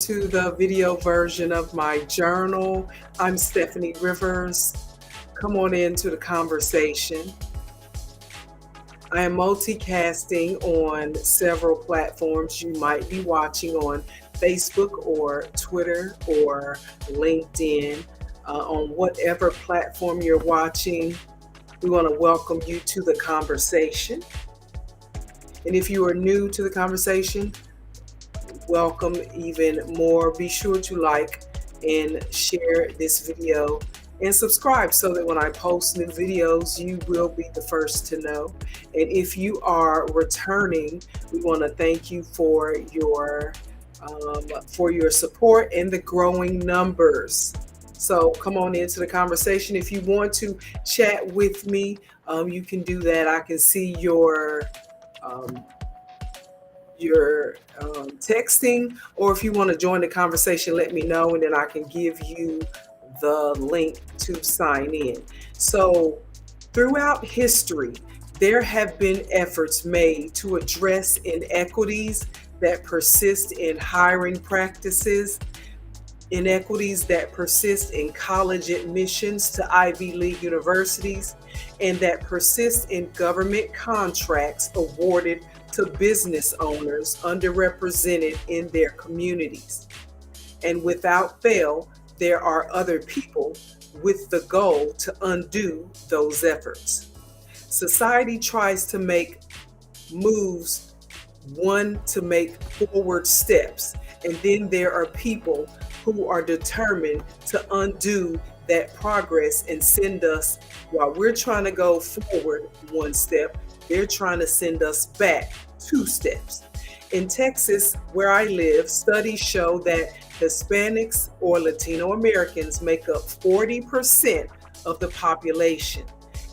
to the video version of my journal. I'm Stephanie Rivers. Come on into the conversation. I am multicasting on several platforms. You might be watching on Facebook or Twitter or LinkedIn. On whatever platform you're watching, we want to welcome you to the conversation. And if you are new to the conversation, welcome even more. Be sure to like and share this video and subscribe so that when I post new videos, you will be the first to know. And if you are returning, we want to thank you for your support and the growing numbers. So come on into the conversation. If you want to chat with me, you can do that. I can see your texting, or if you want to join the conversation, let me know, and then I can give you the link to sign in. So throughout history, there have been efforts made to address inequities that persist in hiring practices, inequities that persist in college admissions to Ivy League universities, and that persist in government contracts awarded to business owners underrepresented in their communities. And without fail, there are other people with the goal to undo those efforts. Society tries to make moves, one to make forward steps, and then there are people who are determined to undo that progress and send us, while we're trying to go forward one step, they're trying to send us back 2 steps. In Texas, where I live, studies show that Hispanics or Latino Americans make up 40% of the population,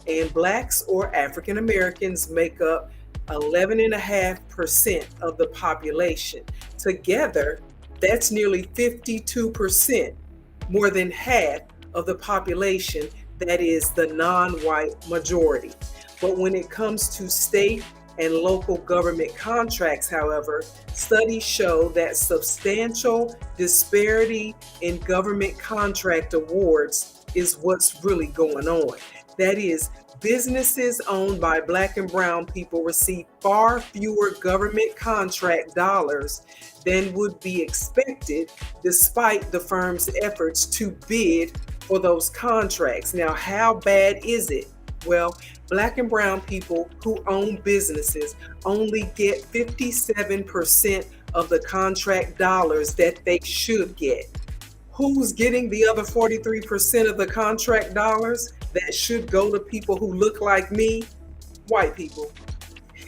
and Blacks or African Americans make up 11.5% of the population. Together, that's nearly 52%, more than half of the population that is the non-white majority. But when it comes to state and local government contracts, however, studies show that substantial disparity in government contract awards is what's really going on. That is, businesses owned by Black and brown people receive far fewer government contract dollars than would be expected, despite the firm's efforts to bid for those contracts. Now, how bad is it? Well, Black and brown people who own businesses only get 57% of the contract dollars that they should get. Who's getting the other 43% of the contract dollars that should go to people who look like me? White people.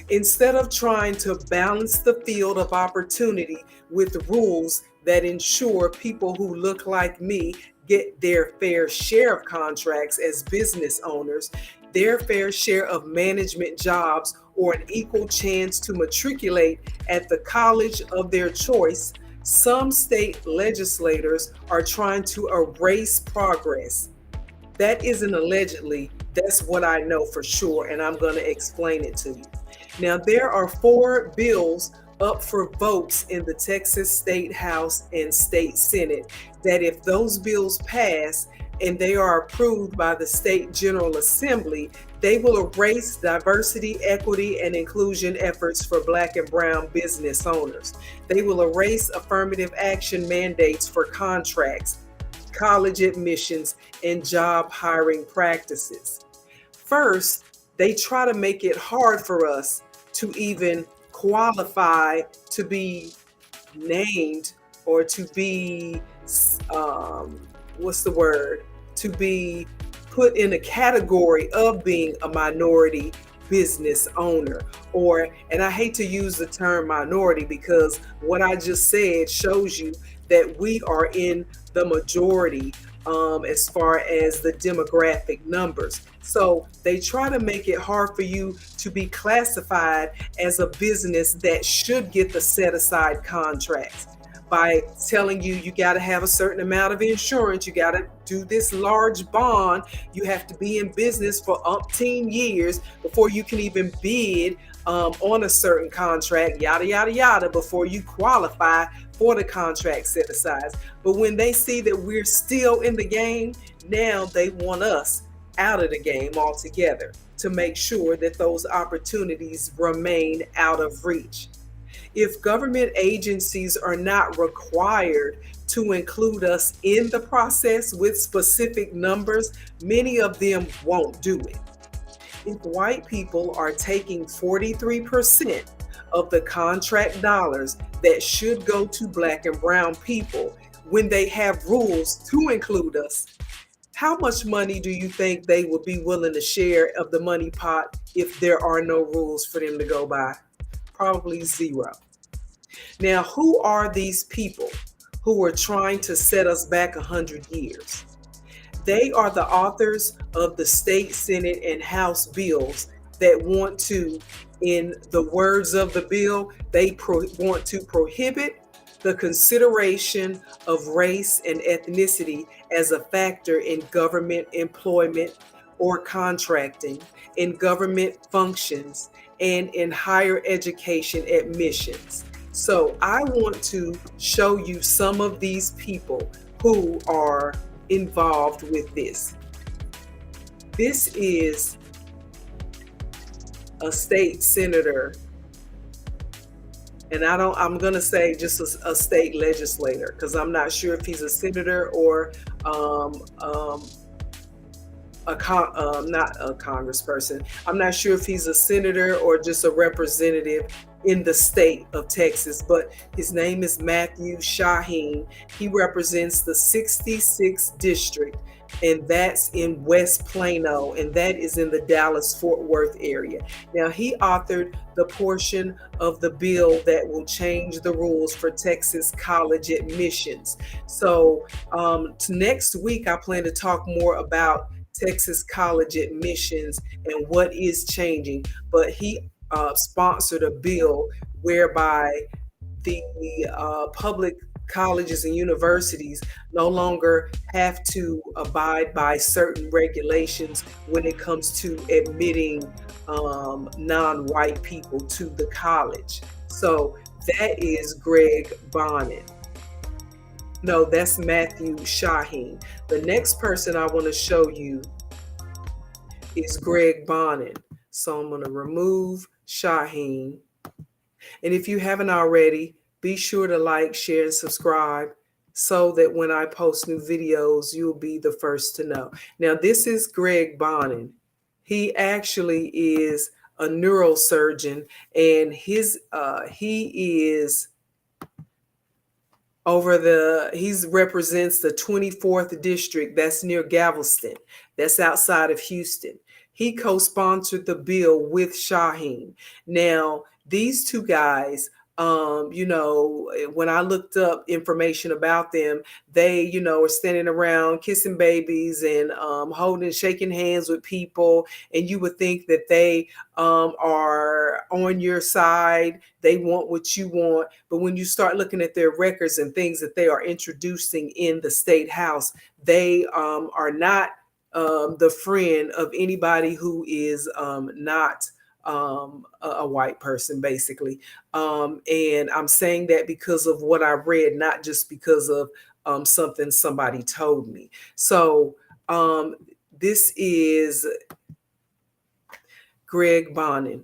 Instead of trying to balance the field of opportunity with rules that ensure people who look like me get their fair share of contracts as business owners, their fair share of management jobs, or an equal chance to matriculate at the college of their choice, some state legislators are trying to erase progress. That isn't allegedly, that's what I know for sure, and I'm going to explain it to you. Now, there are 4 bills up for votes in the Texas State House and State Senate that, if those bills pass and they are approved by the State General Assembly, they will erase diversity, equity, and inclusion efforts for Black and brown business owners. They will erase affirmative action mandates for contracts, college admissions, and job hiring practices. First, they try to make it hard for us to even qualify to be named or to be, to be put in a category of being a minority business owner. And I hate to use the term minority because what I just said shows you that we are in the majority as far as the demographic numbers. So they try to make it hard for you to be classified as a business that should get the set aside contracts by telling you you got to have a certain amount of insurance, you got to do this large bond, you have to be in business for umpteen years before you can even bid on a certain contract, yada, yada, yada, before you qualify for the contract set aside. But when they see that we're still in the game, now they want us out of the game altogether to make sure that those opportunities remain out of reach. If government agencies are not required to include us in the process with specific numbers, many of them won't do it. If white people are taking 43% of the contract dollars that should go to Black and brown people when they have rules to include us, how much money do you think they would be willing to share of the money pot if there are no rules for them to go by? Probably zero. Now, who are these people who are trying to set us back 100 years? They are the authors of the state, Senate, and House bills that want to, in the words of the bill, they want to prohibit the consideration of race and ethnicity as a factor in government employment or contracting, in government functions, and in higher education admissions. So I want to show you some of these people who are involved with this. This is a state senator, and I'm going to say just a state legislator, because I'm not sure if he's a senator or not a congressperson. I'm not sure if he's a senator or just a representative in the state of Texas, but his name is Matthew Shaheen. He represents the 66th district, and that's in West Plano, and that is in the Dallas-Fort Worth area. Now, he authored the portion of the bill that will change the rules for Texas college admissions. So next week, I plan to talk more about Texas college admissions and what is changing, but he sponsored a bill whereby the public colleges and universities no longer have to abide by certain regulations when it comes to admitting non-white people to the college. So that is Greg Bonin. No, that's Matthew Shaheen. The next person I want to show you is Greg Bonin. So I'm going to remove Shaheen. And if you haven't already, be sure to like, share, and subscribe so that when I post new videos, you'll be the first to know. Now, this is Greg Bonin. He actually is a neurosurgeon, and he represents the 24th district. That's near Galveston. That's outside of Houston. He co-sponsored the bill with Shaheen. Now, these two guys, when I looked up information about them, they, are standing around kissing babies and shaking hands with people. And you would think that they are on your side. They want what you want. But when you start looking at their records and things that they are introducing in the state house, they are not the friend of anybody who is not a white person, basically. And I'm saying that because of what I read, not just because of something somebody told me. So this is Greg Bonin,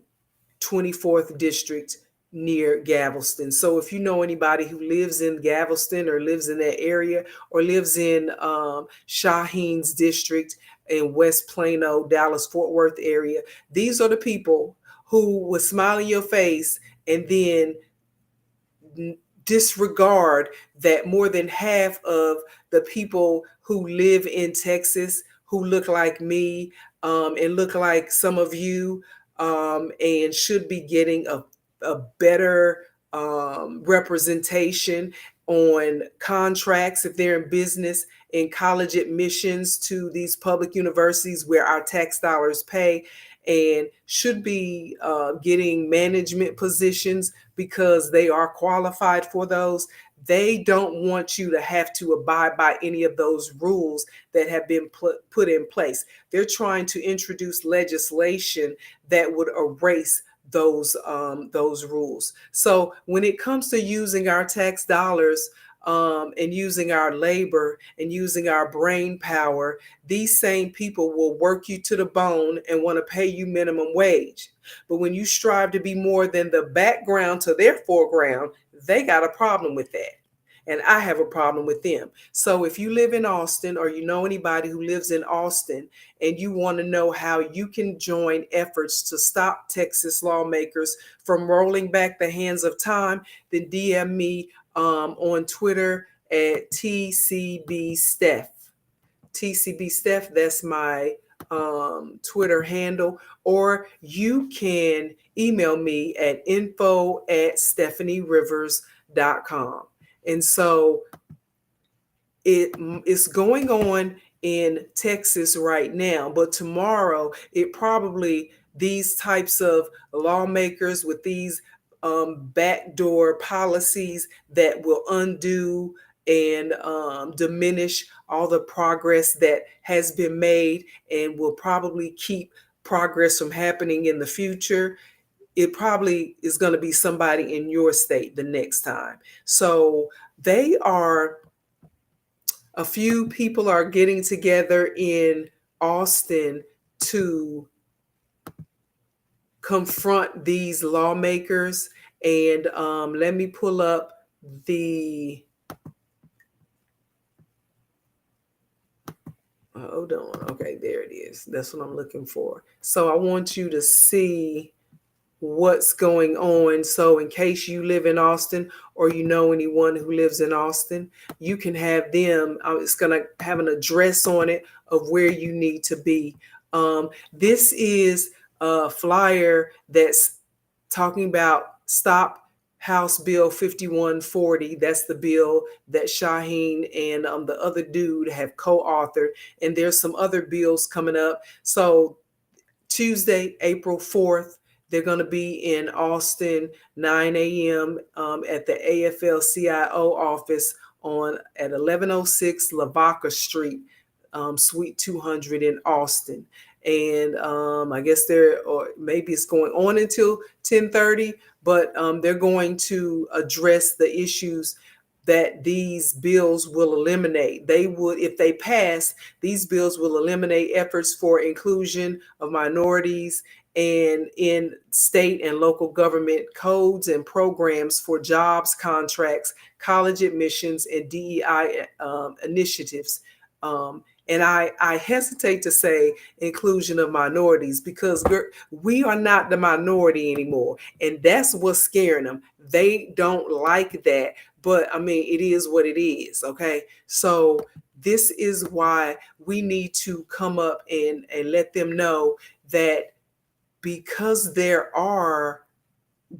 24th district near Galveston. So if you know anybody who lives in Galveston or lives in that area or lives in Shaheen's district in West Plano, Dallas-Fort Worth area, these are the people who will smile in your face and then disregard that more than half of the people who live in Texas who look like me and look like some of you and should be getting a better representation on contracts if they're in business, in college admissions to these public universities where our tax dollars pay, and should be getting management positions because they are qualified for those. They don't want you to have to abide by any of those rules that have been put in place. They're trying to introduce legislation that would erase those rules. So when it comes to using our tax dollars, and using our labor and using our brain power, these same people will work you to the bone and want to pay you minimum wage. But when you strive to be more than the background to their foreground, they got a problem with that. And I have a problem with them. So if you live in Austin, or you know anybody who lives in Austin, and you want to know how you can join efforts to stop Texas lawmakers from rolling back the hands of time, then DM me on Twitter at TCB Steff. TCB Steff, that's my Twitter handle. Or you can email me at info@stephanierivers.com. And so it's going on in Texas right now, but tomorrow these types of lawmakers with these backdoor policies that will undo and diminish all the progress that has been made and will probably keep progress from happening in the future. It probably is going to be somebody in your state the next time. So a few people are getting together in Austin to confront these lawmakers. And let me pull up hold on. Okay, there it is. That's what I'm looking for. So I want you to see what's going on. So in case you live in Austin, or you know anyone who lives in Austin, you can have them. It's going to have an address on it of where you need to be. This is a flyer that's talking about Stop House Bill 5140. That's the bill that Shaheen and the other dude have co-authored. And there's some other bills coming up. So Tuesday, April 4th, they're going to be in Austin, 9 a.m. At the AFL-CIO office at 1106 Lavaca Street, Suite 200 in Austin. And I guess or maybe it's going on until 10:30, but they're going to address the issues that these bills will eliminate. If they pass, these bills will eliminate efforts for inclusion of minorities and in state and local government codes and programs for jobs, contracts, college admissions, and DEI initiatives. And I hesitate to say inclusion of minorities, because we are not the minority anymore. And that's what's scaring them. They don't like that. But I mean, it is what it is. Okay. So this is why we need to come up and let them know that because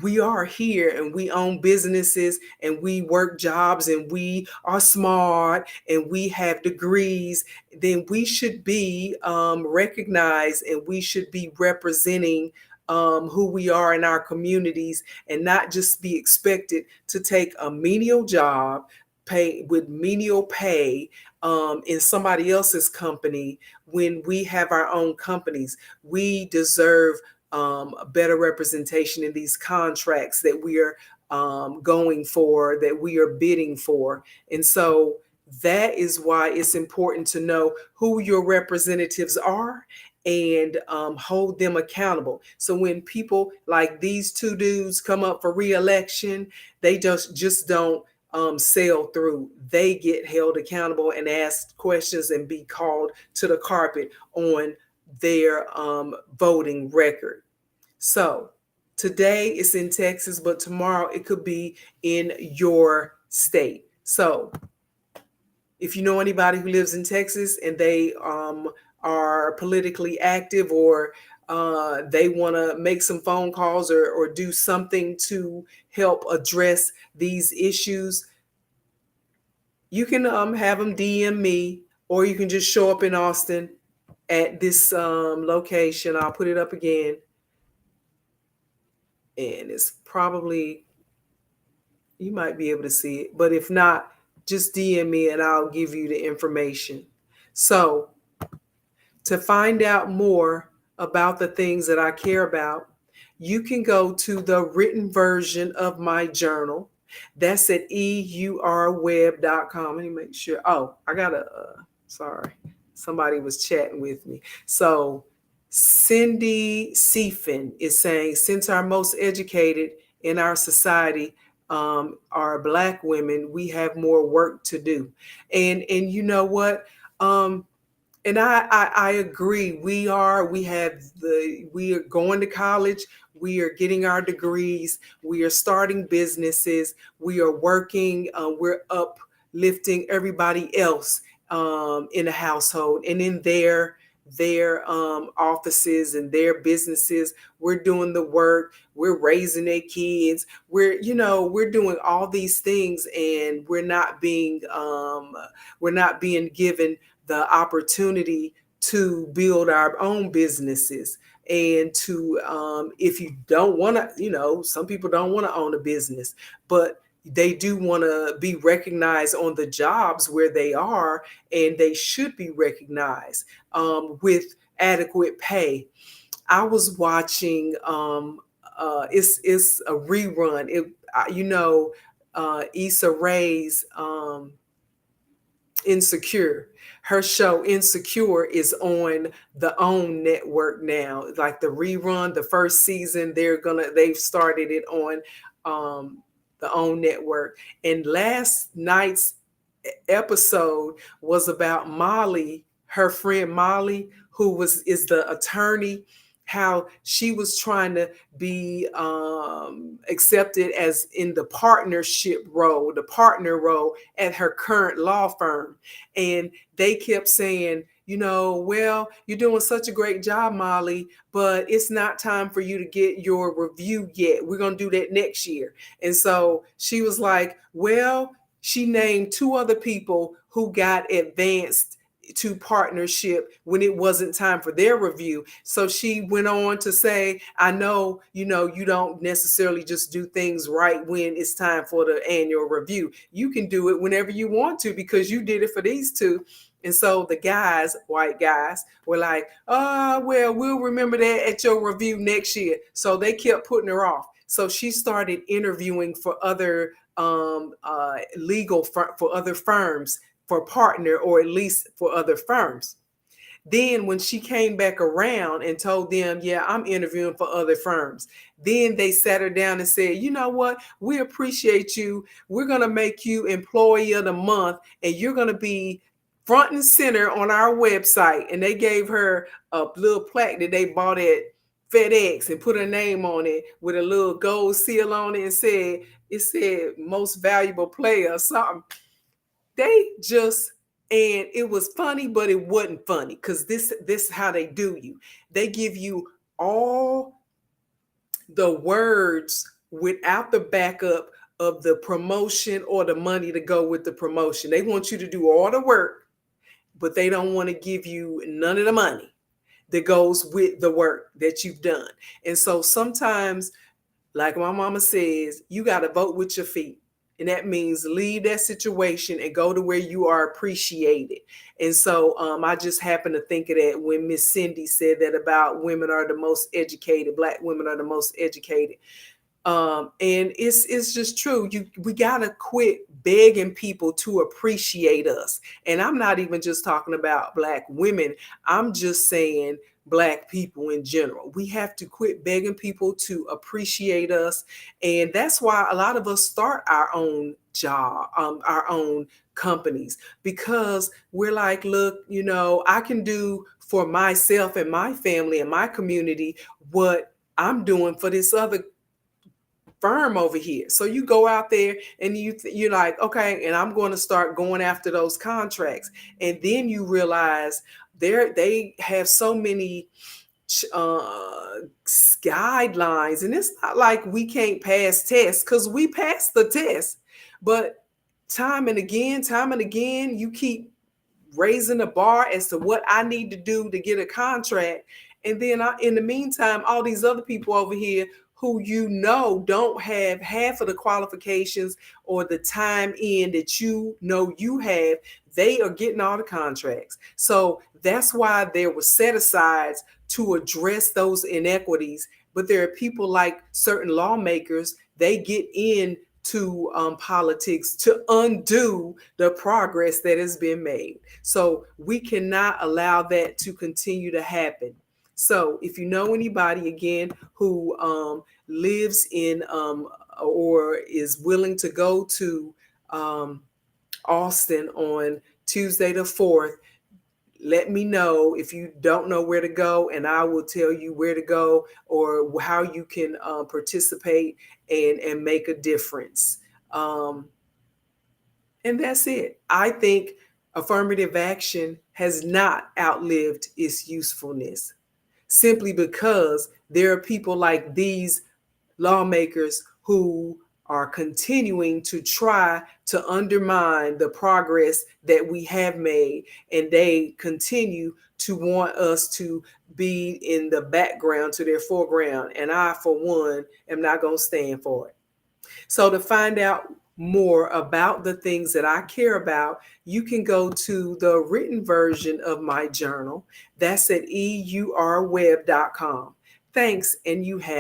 we are here and we own businesses and we work jobs and we are smart and we have degrees, then we should be recognized, and we should be representing who we are in our communities, and not just be expected to take a menial job with menial pay in somebody else's company when we have our own companies. We deserve a better representation in these contracts that we are going for, that we are bidding for. And so that is why it's important to know who your representatives are and hold them accountable. So when people like these two dudes come up for re-election, they just don't sail through. They get held accountable and asked questions and be called to the carpet on their voting record. So today it's in Texas, but tomorrow it could be in your state. So if you know anybody who lives in Texas and they are politically active, or they want to make some phone calls or do something to help address these issues, you can have them DM me, or you can just show up in Austin at this location. I'll put it up again. And it's probably, you might be able to see it, but if not, just DM me and I'll give you the information. So to find out more about the things that I care about, you can go to the written version of my journal. That's at eurweb.com. Let me make sure. Oh, I got sorry, somebody was chatting with me. So Cindy Seafin is saying, since our most educated in our society are Black women, we have more work to do. And you know what? And I agree. We are going to college. We are getting our degrees. We are starting businesses. We are working. We're uplifting everybody else in the household and in their offices and their businesses. We're doing the work. We're raising their kids. We're doing all these things, and we're not being given the opportunity to build our own businesses. And to if you don't want to, some people don't want to own a business, but they do want to be recognized on the jobs where they are, and they should be recognized with adequate pay. I was watching it's a rerun. Issa Rae's Insecure. Her show Insecure is on the OWN network now. Like the rerun, the first season, they've started it on the OWN network. And last night's episode was about Molly, her friend Molly, who is the attorney, how she was trying to be accepted as in the partner role at her current law firm. And they kept saying, well, you're doing such a great job, Molly, but it's not time for you to get your review yet. We're going to do that next year. And so she was like, well, she named two other people who got advanced to partnership when it wasn't time for their review. So she went on to say, I know, you don't necessarily just do things right when it's time for the annual review. You can do it whenever you want to because you did it for these two. And so the guys, white guys, were like, well, we'll remember that at your review next year. So they kept putting her off. So she started interviewing for other for other firms, for partner, or at least for other firms. Then when she came back around and told them, yeah, I'm interviewing for other firms, then they sat her down and said, you know what? We appreciate you. We're going to make you Employee of the Month, and you're going to be front and center on our website. And they gave her a little plaque that they bought at FedEx and put her name on it with a little gold seal on it, and it said most valuable player or something. And it was funny, but it wasn't funny, because this is how they do you. They give you all the words without the backup of the promotion or the money to go with the promotion. They want you to do all the work, but they don't want to give you none of the money that goes with the work that you've done. And so sometimes, like my mama says, you got to vote with your feet. And that means leave that situation and go to where you are appreciated. And so I just happened to think of that when Miss Cindy said that about women are the most educated, Black women are the most educated. And it's just true. We gotta quit begging people to appreciate us. And I'm not even just talking about Black women. I'm just saying Black people in general. We have to quit begging people to appreciate us. And that's why a lot of us start our own job, our own companies, because we're like, look, I can do for myself and my family and my community what I'm doing for this other firm over here. So you go out there and you're like, okay, and I'm going to start going after those contracts. And then you realize they have so many guidelines, and it's not like we can't pass tests, because we pass the test, but time and again, you keep raising the bar as to what I need to do to get a contract. And then in the meantime, all these other people over here who don't have half of the qualifications or the time in that you have, they are getting all the contracts. So that's why there were set asides to address those inequities But there are people like certain lawmakers, they get into politics to undo the progress that has been made. So we cannot allow that to continue to happen. So if you know anybody, again, who lives in or is willing to go to Austin on Tuesday the 4th, let me know if you don't know where to go, and I will tell you where to go or how you can participate and make a difference. And that's it. I think affirmative action has not outlived its usefulness, simply because there are people like these lawmakers who are continuing to try to undermine the progress that we have made, and they continue to want us to be in the background to their foreground. And I, for one, am not going to stand for it. So to find out more about the things that I care about, you can go to the written version of my journal. That's at eurweb.com. Thanks, and you have